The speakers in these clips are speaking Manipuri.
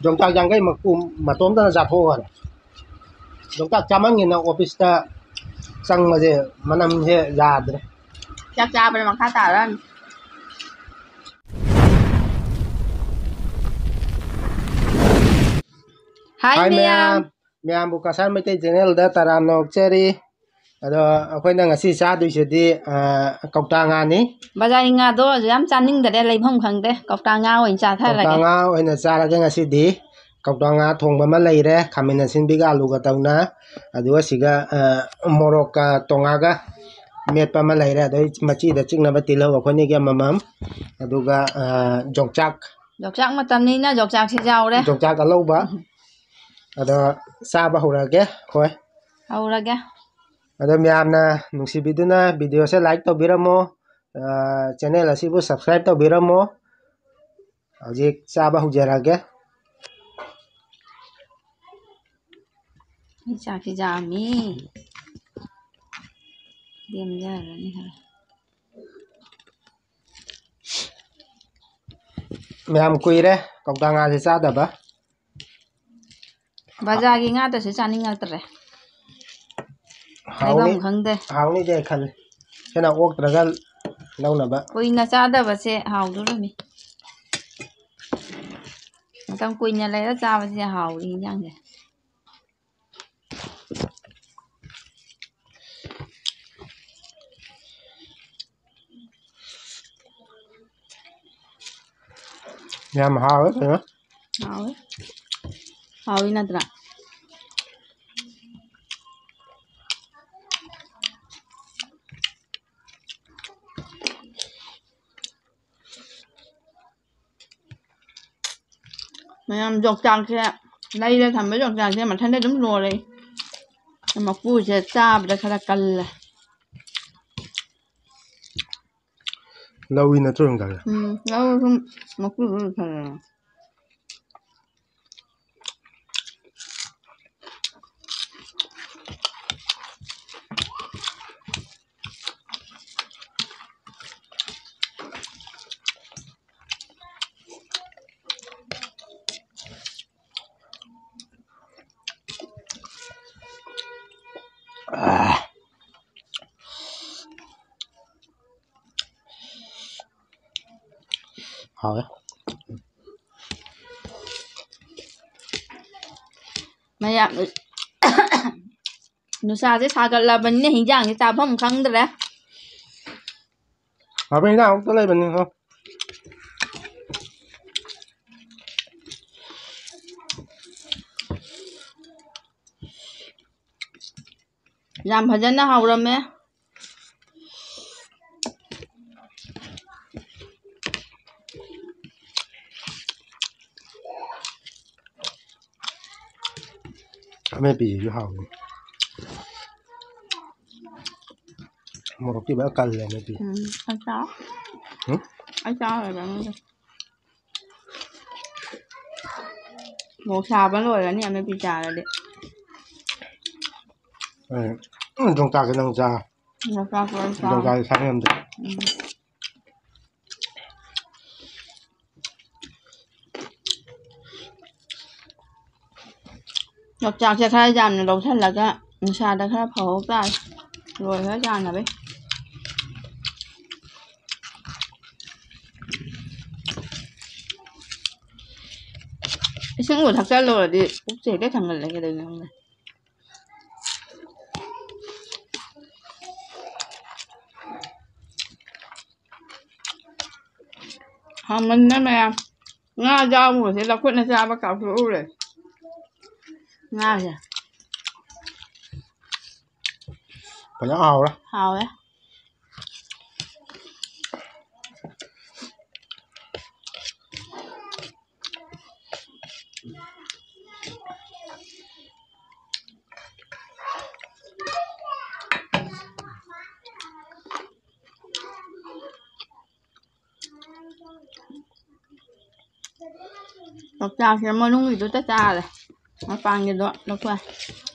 Jongtak yang kai matom ta jatho kan jongtak chamangin na office ta sang ma je manam je yadre cha bên mặt khá tả lên Hi ma'am bukasan mai te channel da taram nok cheri ado akhoi na ngasi cha du chedi kaukta nga ni bazar nga do jam chaning da lei phom khang de kaukta nga oin cha tha la kaukta nga oina cha la ngasi di kaukta nga thongba ma leire khamina sin biga alu ga tauna aduga siga morok ka tonga ga metpa ma leire ado machi da chingna ba tilo akhoi ni ga mamam aduga jokchak matam ni na jokchak si jaw de jokchak alo ba ado sa ba horage khoi horage ado miyamna nungsibiduna video se like tawbiramo channel asibu subscribe tawbiramo hojik chaba hujarage cha ki jami diam ja ni ha miyam kuire kaukta nga se chadaba bazar gi nga ta se chaning atre hauni de khal sena ok tragal launaba kuina chada ba se haw du mi tam kuina le ra cha ba se haw ri yang de miyam hawe ha haw ina tra Mày dọc chàng kia đây là thầm với dọc chàng kia mà thân đây đúng rồi đấy mà vui sẽ xa bây giờ cần là lâu in trơn cả lâu không mà vui thật là hawe mày ạ nó xa chứ xa gần là mình hình dạng thì tao không khăn được đấy ở bên nào tôi lấy bên không làm phải dân nó hầu rồi mẹ mấy bị gì hao một cái bữa canh là mấy bị ăn chó ăn chó rồi bạn một xào bán rồi là nè mấy bị trà rồi đấy trong ta cái năng ra trong ta sáng em đấy dọc chạc sẽ khai dàn đầu thân là cái xa đã khai phổ tay rồi hết dàn là biết cái sướng của thật ra rồi đi cũng chỉ cái thằng này là cái đường này không này không mình nói mẹ nga rau rồi thì là quyết là ra bắt cào rượu rồi nga kìa phải nó hào đó hào đấy dọc chào thì mà nung gì tôi tất cha rồi mà pan gì đó đâu qua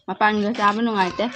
mà pan người ta bên ngoài tết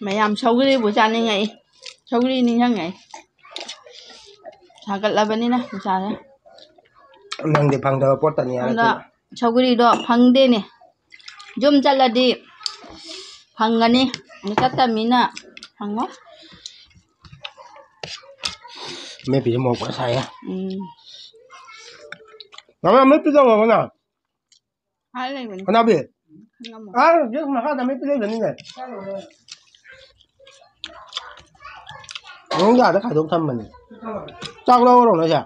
ꯃꯌꯥꯝ ꯁꯧꯒ꯭ꯔꯤꯕꯨ ꯆꯥꯅꯤꯡꯉꯛꯏ ꯁꯧꯒ꯭ꯔꯤ ꯅꯤꯡꯁꯤꯡꯉꯛꯏ ꯁꯥꯒꯠꯂꯕꯅꯤꯅ ꯅꯨꯡꯁꯥꯁꯦ ꯅꯪꯗꯤ ꯐꯪꯗꯕ ꯄꯣꯠꯇꯅꯤ ꯑꯗ ꯍꯥꯏꯔꯛꯇꯣꯏꯕ ꯁꯧꯒ꯭ꯔꯤꯗꯣ ꯐꯪꯗꯦꯅꯦ ꯌꯨꯝ ꯆꯠꯂꯗꯤ ꯐꯪꯒꯅꯤ ꯆꯠꯇꯕꯅꯤꯅ ꯐꯪꯉꯣꯏ ꯃꯦꯠꯄꯤꯁꯦ ꯃꯣꯔꯣꯛ ꯐꯖꯅ ꯁꯥꯏꯍꯦ ꯃꯃꯥ ꯃꯦꯠꯄꯤꯗꯣ ꯉꯝꯃꯣꯅ ꯍꯥꯏ ꯂꯩꯕꯅꯤ ꯀꯅꯥꯕꯤ ꯉꯝꯃꯣ ꯖꯦꯛ ꯃꯈꯥꯗ ꯃꯦꯠꯄꯤ ꯂꯩꯕꯅꯤꯅꯦ ꯅꯪ ꯌꯥꯗ ꯈꯥꯏꯗꯣꯛ ꯊꯝꯕꯅꯤ ꯆꯥꯛ ꯂꯧꯔꯣ ꯅꯣꯏꯁꯦ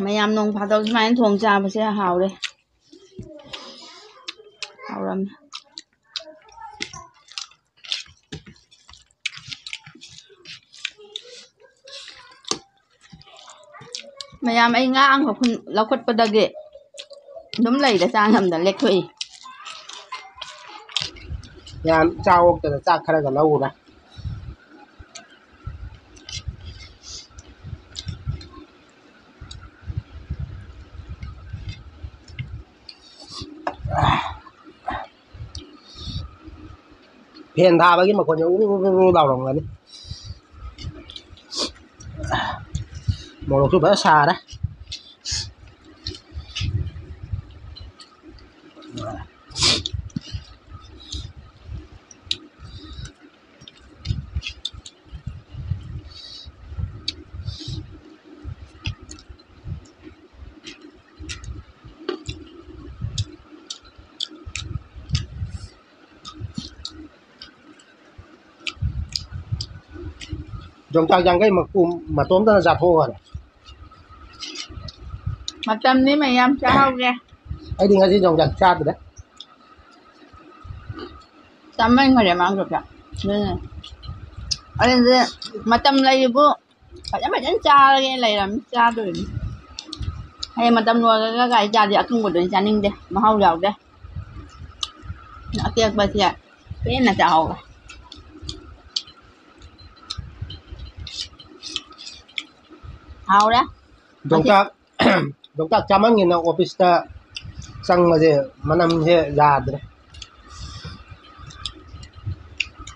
ꯃꯌꯥꯝ ꯅꯣꯡ ꯐꯥꯗꯣꯛ ꯁꯨꯃꯥꯏꯅ ꯊꯣꯡ ꯆꯥꯕꯁꯦ ꯍꯥꯎꯔꯦ ꯍꯥꯎꯔꯝꯃꯦ ꯃꯌꯥꯝ ꯑꯩ ꯉꯥ ꯑꯃꯈꯛ ꯂꯧꯈꯠꯄꯗꯒꯤ ꯑꯗꯨꯝ ꯂꯩꯗ ꯆꯥ ꯉꯝꯗ ꯂꯦꯛꯊꯣꯛꯏ ꯌꯥꯝ ꯆꯥ ꯑꯣꯛꯇꯅ ꯆꯥꯛ ꯈꯔꯒ ꯂꯧꯎꯔꯦ ꯐꯦꯟ ꯊꯥꯕꯒꯤ ꯃꯈꯣꯟꯁꯦ ꯎꯔꯨ ꯂꯥꯎꯔꯝꯒꯅꯤ ꯃꯣꯔꯣꯛꯁꯨ ꯐꯖꯅ ꯁꯥꯔꯦ ꯌꯣꯡꯆꯥꯛ ꯌꯥꯡꯈꯩ ꯃꯀꯨ ꯃꯇꯣꯝꯇꯅ ꯆꯥꯊꯣꯛꯑꯣ ꯃꯇꯝꯅꯤ ꯃꯌꯥꯝ ꯆꯥꯍꯧꯒꯦ ꯑꯩꯗꯤ ꯉꯁꯤ ꯌꯣꯡꯆꯥꯛ ꯆꯥꯗ꯭ꯔꯦ ꯆꯥꯃꯟꯈꯔꯦ ꯃꯥꯡꯗꯣꯛꯁꯦ ꯑꯗꯨꯅ ꯑꯗꯨꯗꯤ ꯃꯇꯝ ꯂꯩꯕꯨ ꯐꯖꯅ ꯆꯥꯔꯒꯦ ꯂꯩꯔꯝꯃꯤ ꯆꯥꯗꯣꯏꯅꯤ ꯍꯌꯦꯡ ꯃꯇꯝ ꯂꯣꯏꯔꯒ ꯒꯥꯔꯤ ꯆꯥꯗꯤ ꯑꯀꯪꯕꯗꯨꯗꯤ ꯆꯥꯅꯤꯡꯗꯦ ꯃꯍꯥꯎ ꯌꯥꯎꯗꯦ ꯑꯇꯦꯛꯄꯁꯦ ꯄꯦꯟꯅ ꯆꯥꯍꯧꯒꯦ ꯍꯥꯎꯔꯦ ꯌꯣꯡꯆꯥꯛ ꯆꯥꯃꯟꯒꯤꯅ ꯑꯣꯐꯤꯁꯇ ꯆꯪꯕꯁꯦ ꯃꯅꯝꯁꯦ ꯌꯥꯗ꯭ꯔꯦ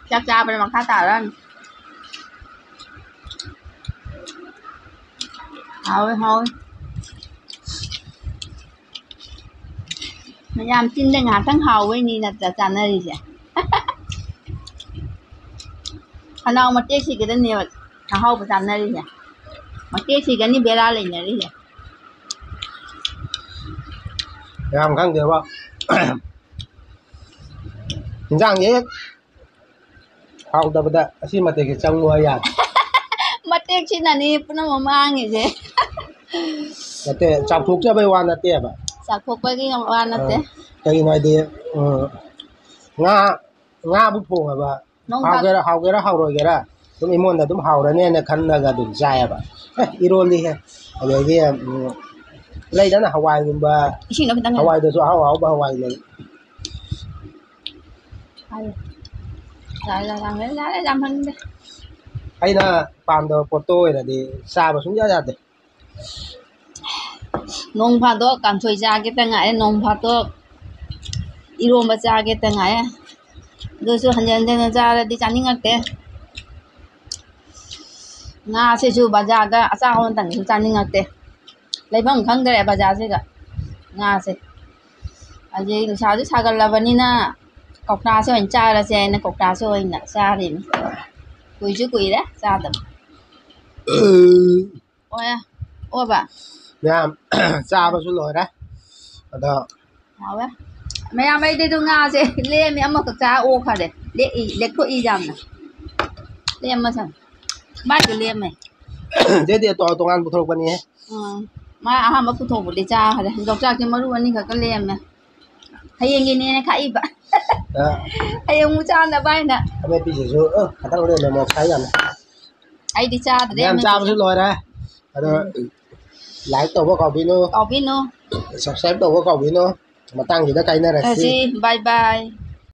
ꯆꯥꯛ ꯆꯥꯕꯗ ꯃꯈꯥ ꯇꯥꯔꯅꯤ ꯍꯥꯎꯋꯦ ꯍꯥꯎꯋꯦ ꯃꯌꯥꯝ ꯆꯤꯟꯗ ꯉꯥꯏꯍꯥꯛꯇꯪ ꯍꯥꯎꯕꯩꯅꯤ ꯅꯠꯇ꯭ꯔ ꯆꯥꯅꯔꯤꯁꯦ ꯈꯅꯥꯎ ꯃꯇꯦꯛꯁꯤꯒꯗꯅꯦꯕ ꯑꯍꯥꯎꯕ ꯆꯥꯅꯔꯤꯁꯦ ꯃꯇꯦꯛꯁꯤꯒꯅꯤ ꯕꯦꯔꯥ ꯂꯩꯅꯔꯤꯁꯦ ꯌꯥꯝ ꯈꯪꯗꯦꯕ ꯏꯟꯖꯥꯡꯁꯦ ꯍꯦꯛ ꯍꯥꯎꯇꯕꯗ ꯑꯁꯤ ꯃꯇꯦꯛꯁꯦ ꯆꯪꯉꯨ ꯌꯥꯗꯦ ꯃꯇꯦꯛꯁꯤꯅꯅꯤ ꯄꯨꯝꯅꯃꯛ ꯃꯥꯡꯉꯤꯁꯦ ꯅꯠꯇꯦ ꯆꯥꯎꯊꯣꯛꯆꯕꯩ ꯋꯥ ꯅꯠꯇꯦꯕ ꯆꯥꯛꯊꯣꯛꯄꯒꯤ ꯋꯥ ꯅꯠꯇꯦ ꯀꯩꯒꯤꯅꯣ ꯍꯥꯏꯗꯤ ꯉꯥꯕꯨ ꯊꯣꯡꯉꯕ ꯍꯥꯎꯒꯦꯔꯥ ꯍꯥꯎꯔꯣꯏꯒꯦꯔꯥ ꯑꯗꯨꯝ ꯑꯩꯉꯣꯟꯗ ꯑꯗꯨꯝ ꯍꯥꯎꯔꯅꯦꯅ ꯈꯜꯂꯒ ꯑꯗꯨꯝ ꯆꯥꯏꯑꯕ ꯏꯔꯣꯜꯂꯤꯍꯦ ꯑꯗꯒꯤ ꯂꯩꯗꯅ ꯍꯋꯥꯏꯒꯨꯝꯕ ꯏꯁꯤꯡꯗꯣ ꯈꯤꯇꯪ ꯍꯋꯥꯏꯗꯁꯨ ꯑꯍꯥꯎꯕ ꯍꯋꯥꯏ ꯂꯩ ꯑꯩꯅ ꯄꯥꯝꯗꯕ ꯄꯣꯠꯇꯣ ꯑꯣꯏꯔꯗꯤ ꯆꯥꯕ ꯁꯨꯡꯌꯥ ꯌꯥꯗꯦ ꯅꯣꯡ ꯐꯥꯗꯣꯛ ꯀꯥꯡꯁꯣꯏ ꯆꯥꯒꯦꯇ ꯉꯥꯏꯔꯦ ꯅꯣꯡ ꯐꯥꯗꯣꯛ ꯏꯔꯣꯝꯕ ꯆꯥꯒꯦꯇ ꯉꯥꯏꯔꯦ ꯑꯗꯨꯁꯨ ꯍꯟꯖꯤꯟ ꯍꯟꯖꯤꯟꯅ ꯆꯥꯔꯗꯤ ꯆꯥꯅꯤꯡꯉꯛꯇꯦ ꯉꯥꯁꯤꯁꯨ ꯕꯖꯥꯔꯗ ꯑꯆꯥꯕ ꯃꯇꯝꯗꯁꯨ ꯆꯥꯅꯤꯡꯉꯛꯇꯦ ꯂꯩꯐꯝ ꯈꯪꯗ꯭ꯔꯦ ꯕꯖꯥꯔꯁꯤꯒ ꯉꯥꯁꯦ ꯍꯧꯖꯤꯛ ꯅꯨꯡꯁꯥꯁꯨ ꯁꯥꯒꯠꯂꯕꯅꯤꯅ ꯀꯧꯇꯥꯁꯦ ꯑꯣꯏꯅ ꯆꯥꯔꯁꯦ ꯍꯥꯏꯅ ꯀꯧꯇꯥꯁꯨ ꯑꯣꯏꯅ ꯆꯥꯔꯤꯅꯤ ꯀꯨꯏꯁꯨ ꯀꯨꯏꯔꯦ ꯆꯥꯗꯕ ꯑꯣꯕ ꯃꯌꯥꯝ ꯆꯥꯕꯁꯨ ꯂꯣꯏꯔꯦ ꯑꯗꯣ ꯍꯥꯎꯋꯦ ꯃꯌꯥꯝ ꯑꯩꯗꯤ ꯉꯥꯁꯦ ꯂꯦꯝꯃꯤ ꯑꯃꯈꯛ ꯆꯥ ꯑꯣꯛꯈꯔꯦ ꯂꯦꯛꯊꯣꯛꯏ ꯌꯥꯝꯅ ꯂꯦꯝꯃꯁꯟ ꯃꯥꯏꯁꯨ ꯂꯦꯝꯃꯦ ꯁꯤꯗꯤ ꯇꯣꯉꯥꯟ ꯄꯨꯊꯣꯔꯛꯄꯅꯤꯍꯦ ꯃꯥ ꯑꯍꯥꯟꯕ ꯄꯨꯊꯣꯛꯄꯗꯤ ꯆꯥꯈ꯭ꯔꯦ ꯌꯣꯡꯆꯥꯛꯁꯦ ꯃꯔꯨ ꯑꯅꯤꯈꯛꯀ ꯂꯦꯝꯃꯦ ꯍꯌꯦꯡꯒꯤꯅꯦꯅ ꯈꯥꯛꯏꯕ ꯍꯌꯦꯡ ꯑꯃꯨꯛ ꯆꯥꯅꯕ ꯍꯥꯏꯅ ꯑꯃꯦꯠꯄꯤꯁꯤꯁꯨ ꯈꯇꯪ ꯂꯦꯝꯃꯦ ꯃꯣꯔꯣꯛ ꯁꯥꯏ ꯌꯥꯝꯅ ꯑꯩꯗꯤ ꯆꯥꯗ꯭ꯔꯦ ꯃꯌꯥꯝ ꯆꯥꯕꯁꯨ ꯂꯣꯏꯔꯦ ꯑꯗꯣ ꯂꯥꯏꯛ ꯇꯧꯕ ꯀꯥꯎꯕꯤꯅꯨ ꯁꯕꯁꯀ꯭ꯔꯥꯏꯕ ꯇꯧꯕ ꯀꯥꯎꯕꯤꯅꯨ ꯃꯇꯥꯡꯁꯤꯗ ꯀꯥꯏꯅꯔꯁꯤ ꯕꯥꯏ ꯕꯥꯏ